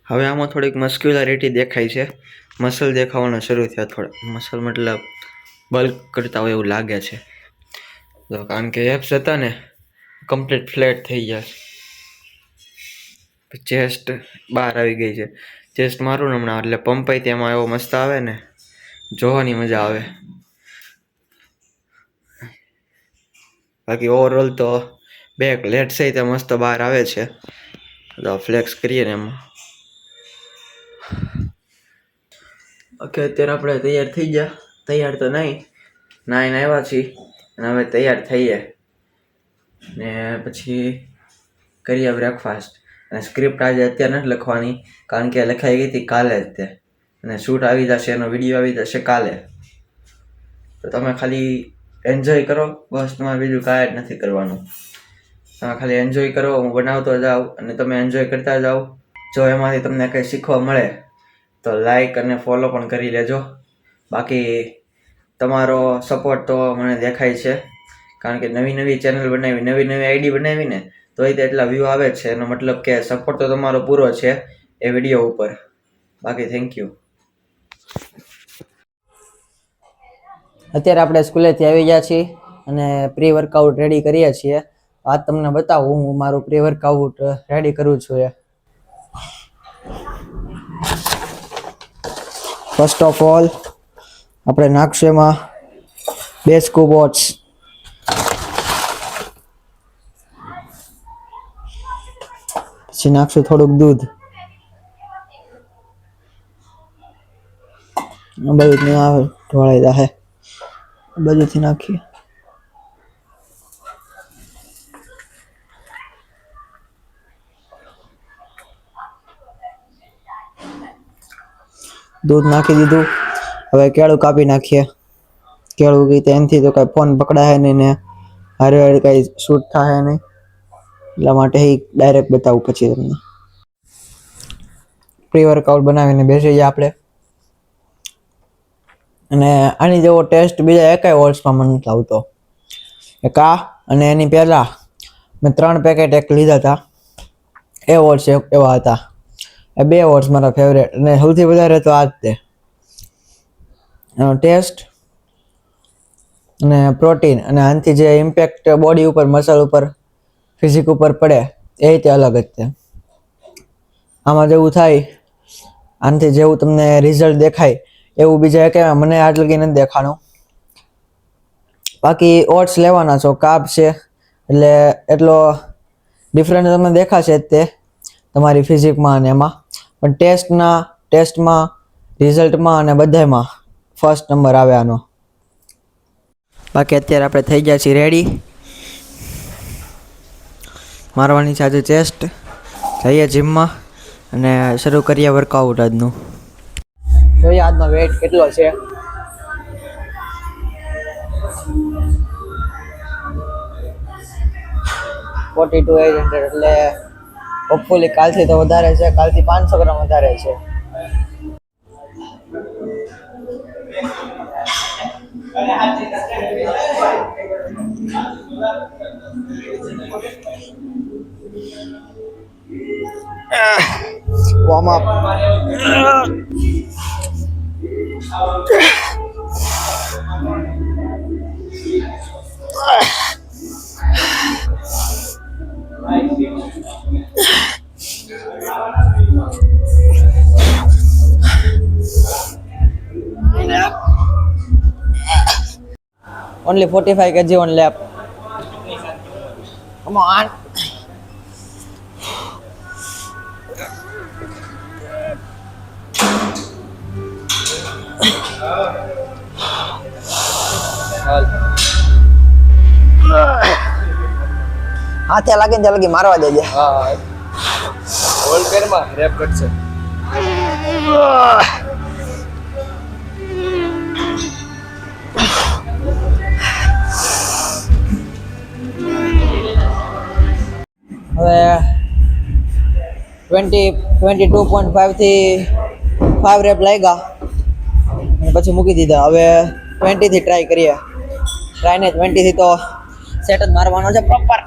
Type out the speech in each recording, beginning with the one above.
હવે આમાં થોડીક મસ્ક્યુલારિટી દેખાય છે, મસલ દેખાવાનો શરૂ થયા, થોડા મસલ મતલબ બલ્ક કરતા હોય એવું લાગે છે, તો કારણ કે એપ્સ હતા ને કમ્પ્લીટ ફ્લેટ થઈ ગયા, ચેસ્ટ બહાર આવી ગઈ છે, ચેસ્ટ મારું ને હમણાં એટલે પંપાઈ તેમાં એવો મસ્ત આવે ને, જોવાની મજા આવે. બાકી ઓવરઓલ તો બેક લેટ સહિત મસ્ત બહાર આવે છે, તો ફ્લેક્સ કરીએ ને એમાં. ઓકે, અત્યારે આપણે તૈયાર થઈ ગયા, તૈયાર તો નહીં, નાઈને આવ્યા છીએ અને હવે તૈયાર થઈએ ને પછી કરીએ બ્રેકફાસ્ટ. અને સ્ક્રિપ્ટ આજે અત્યારે નથી લખવાની, કારણ કે લખાઈ ગઈ હતી કાલે જ તે, અને શૂટ આવી જશે, એનો વિડીયો આવી જશે કાલે. તો તમે ખાલી એન્જોય કરો, બસ તમારે બીજું કાંઈ જ નથી કરવાનું. તમે ખાલી એન્જોય કરો, હું બનાવતો જાઉં અને તમે એન્જોય કરતા જાઓ. જો એમાંથી તમને કંઈ શીખવા મળે તો લાઈક અને ફોલો પણ કરી લેજો. બાકી તમારો સપોર્ટ તો મને દેખાય છે, કારણ કે નવી નવી ચેનલ બનાવી, નવી નવી આઈડી બનાવી ને તોય તે એટલા વ્યૂ આવે છે, એનો મતલબ કે સપોર્ટ તો તમારો પૂરો છે એ વિડીયો ઉપર. બાકી થેન્ક યુ. અત્યારે આપણે સ્કૂલેથી આવી ગયા છીએ અને પ્રી વર્કઆઉટ રેડી કરીએ છીએ. આજ તમને બતાવું હું મારું પ્રી વર્કઆઉટ રેડી કરું છું. ફર્સ્ટ ઓફ ઓલ આપણે નાખશું એમાં 2 સ્કૂપ ઓટ્સ, પછી નાખશું થોડુંક દૂધ, બધું નહીં આવે ઢોળાઈ જાહે, બધુંથી નાખીએ. દૂધ નાખી દીધું. હવે કેળું કાપી નાખીએ. કેળું ગઈ તો એનાથી તો કાંઈ ફોન પકડાય નહીં ને હારે હારે કાંઈ શૂટ થાય નહીં, એટલા માટે એ ડાયરેક્ટ બતાવું પછી તમને. પ્રી વર્કઆઉટ બનાવીને બેસી જાય આપણે. અને આની જેવો ટેસ્ટ બીજા એકેય ઓટ્સમાં મને નથી આવતો. એક આ અને એની પહેલાં મેં 3 પેકેટ એક લીધા હતા, એ ઓટ્સ એવા હતા. એ 2 ઓટ્સ મારા ફેવરેટ, અને સૌથી વધારે તો આ જ તે. એનો ટેસ્ટ અને પ્રોટીન અને આનાથી જે ઇમ્પેક્ટ બોડી ઉપર, મસલ ઉપર, ફિઝિક ઉપર પડે એ રીતે અલગ જ છે. આમાં જેવું થાય, આનાથી જેવું તમને રિઝલ્ટ દેખાય એવું બીજા એકેય મને આજ લગી નથી દેખાણું. બાકી ઓટ્સ લેવાના છો, કાર્બ છે એટલે એટલો ડિફરન્ટ તમને દેખાશે જ તે તમારી ફિઝિકમાં અને એમાં, પણ ટેસ્ટમાં, રિઝલ્ટમાં અને બધામાં ફર્સ્ટ નંબર આવે આનો. બાકી અત્યારે આપણે થઈ ગયા છીએ રેડી. મારવાની છે આજે ચેસ્ટ. જઈએ જીમમાં અને શરૂ કરીએ વર્કઆઉટ આજનું. જોઈએ આજનો વેઇટ કેટલો છે. 42,800, એટલે હોપફુલી કાલથી તો વધારે છે, કાલથી 500 ગ્રામ વધારે છે. Warm up. Only 45 kg on lap. Come on. હાથે લાગે ને ત્યાં લગી મારવા દેજે. હા, હોલ્ડ કરમાં રેપ કરશે. હવે 22.5 થી 5 રેપ લાગ્યા અને પછી મૂકી દીધા. હવે 20 થી ટ્રાય કરીએ. ટ્રાય ને 20 થી તો સેટ જ મારવાનો છે proper.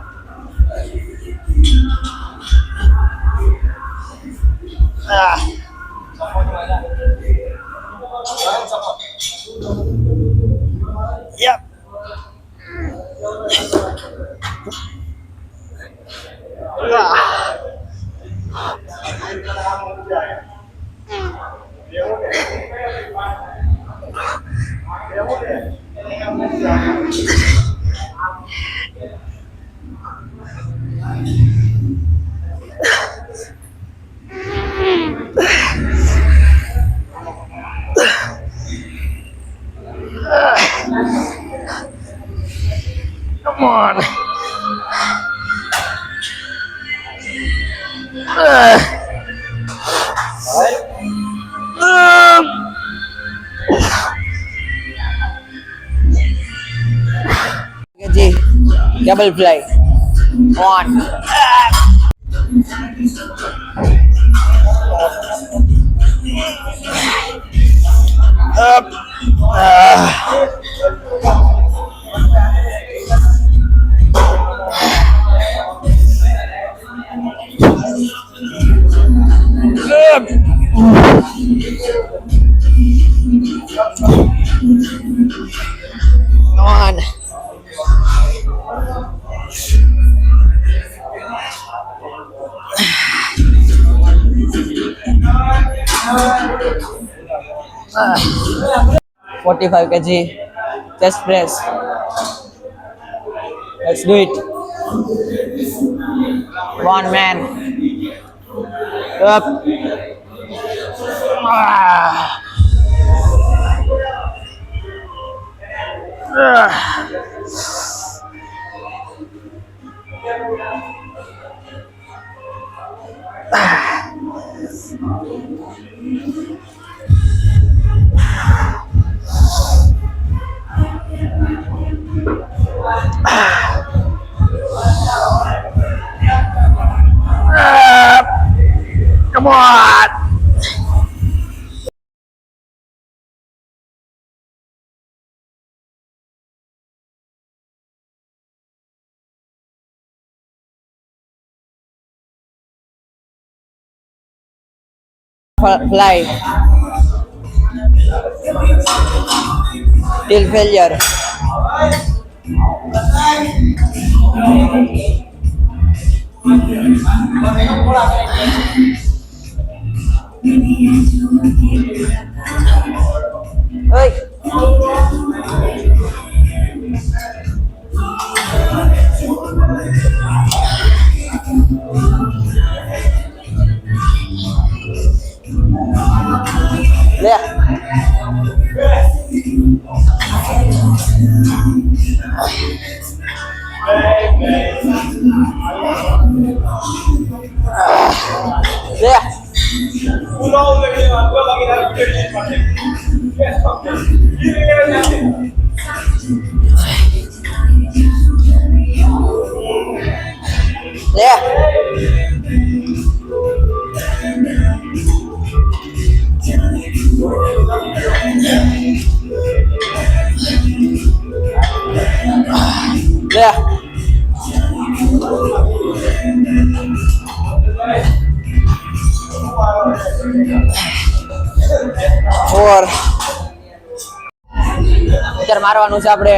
Yep. Come on. G, double fly. On. Up. On. 45 kg chest press. Let's do it. One man. Up. Come on. Fly till failure. Hey. Four. અત્યારે મારવાનું છે આપણે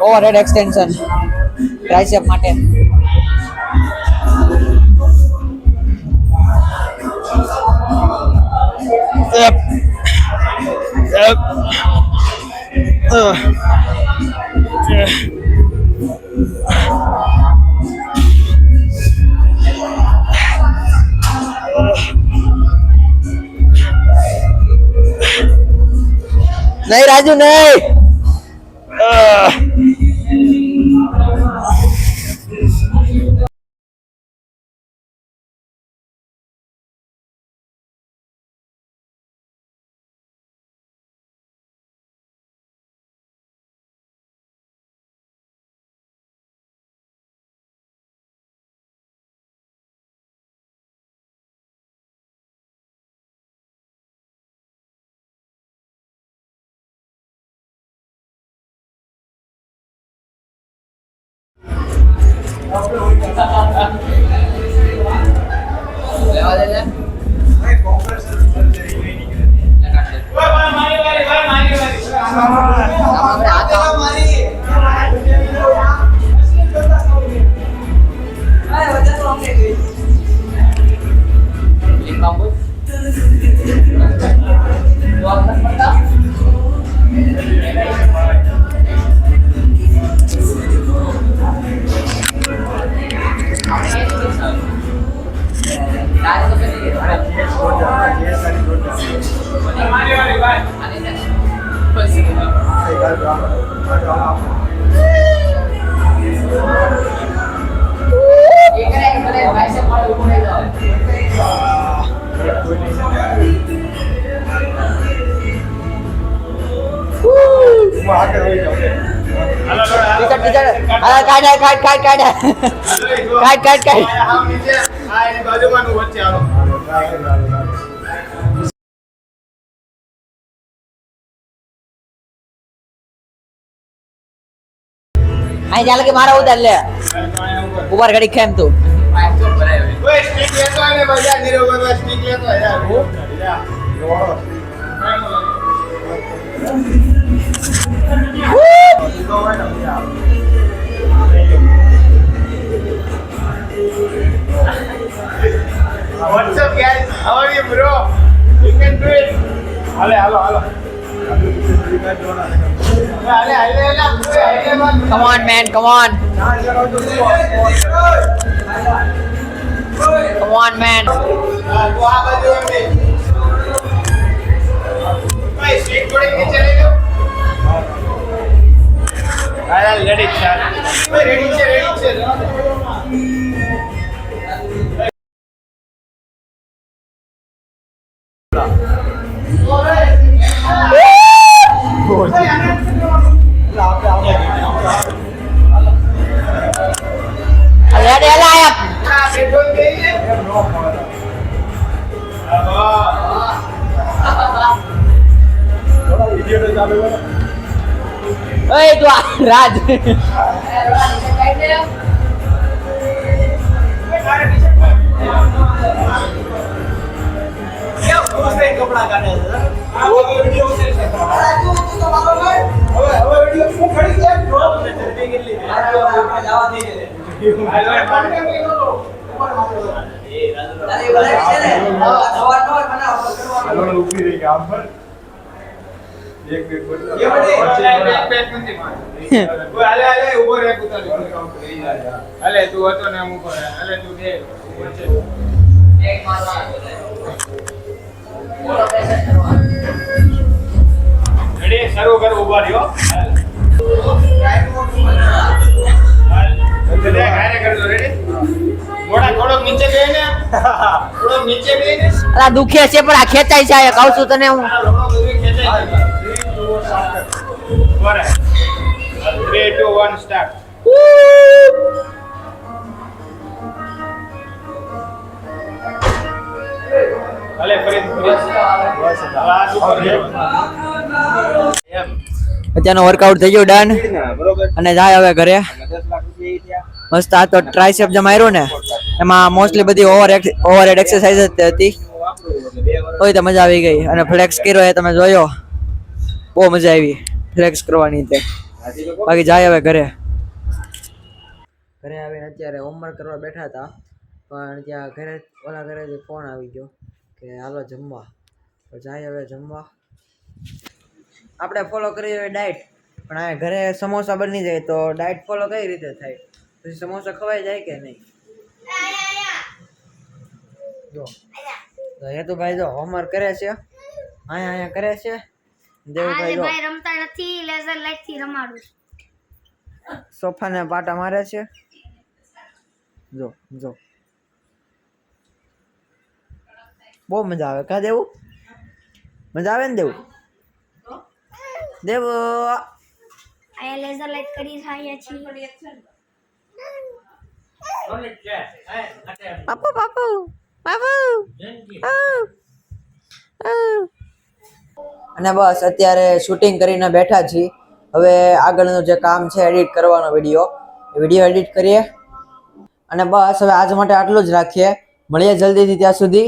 ઓવરહેડ એક્સટેન્શન ટ્રાઇસેપ માટે. નહીં રાજુ નહીં. લેવા દે. અહીં ચાલે કે મારા ઉતાર લે ઉપર ઘડી કેમ તું What's up, guys? How are you, bro? You can do it. Hello. come on man come on man Ready alive Oi tu Raj Ready? Saru kar ubar yo. અલા દુખે છે પણ આ ખેંચાય છે કહું છું તને હું 3, 2, 1 start. ભલે ફરી અત્યારનો વર્કઆઉટ થઈ ગયો ડન અને જાય હવે ઘરે મસ્ત આ તો ટ્રાઇસેપ જે માર્યો ને એમાં મોસ્ટલી બધી ઓવરહેડ એક્સરસાઇઝ જ હતી તોય તો મજા આવી ગઈ અને ફ્લેક્સ કર્યો એ તમે જોયો બહુ મજા આવી ફ્લેક્સ કરવાની તે બાકી જાય હવે ઘરે આવીને અત્યારે હોમવર્ક કરવા બેઠા હતા પણ ત્યાં ઘરે ફોન આવી ગયો કે હાલો જમવા તો જાય હવે જમવા આપણે ફોલો કરીએ ડાયટ પણ આ ઘરે સમોસા બની જાય તો ડાયટ ફોલો કઈ રીતે થાય પછી સમોસા ખવાઈ જાય કે નહીં જો તો હેતુભાઈ જો હોમવર્ક કરે છે અહીંયા કરે છે દેવુભાઈ જો રમતા નથી લેઝર લાઇટ થી રમાડું સોફાને પાટા મારે છે જો બહુ મજા આવે કા દેવું મજા આવે ને દેવું આયા લેઝર લાઇટ કરી રહ્યા છીએ બાપુ અને બસ અત્યારે શૂટિંગ કરીને બેઠા છીએ હવે આગળનું જે કામ છે એડિટ કરવાનો વિડીયો એડિટ કરીએ અને બસ હવે આજ માટે આટલું જ રાખીએ મળીએ જલ્દીથી ત્યાં સુધી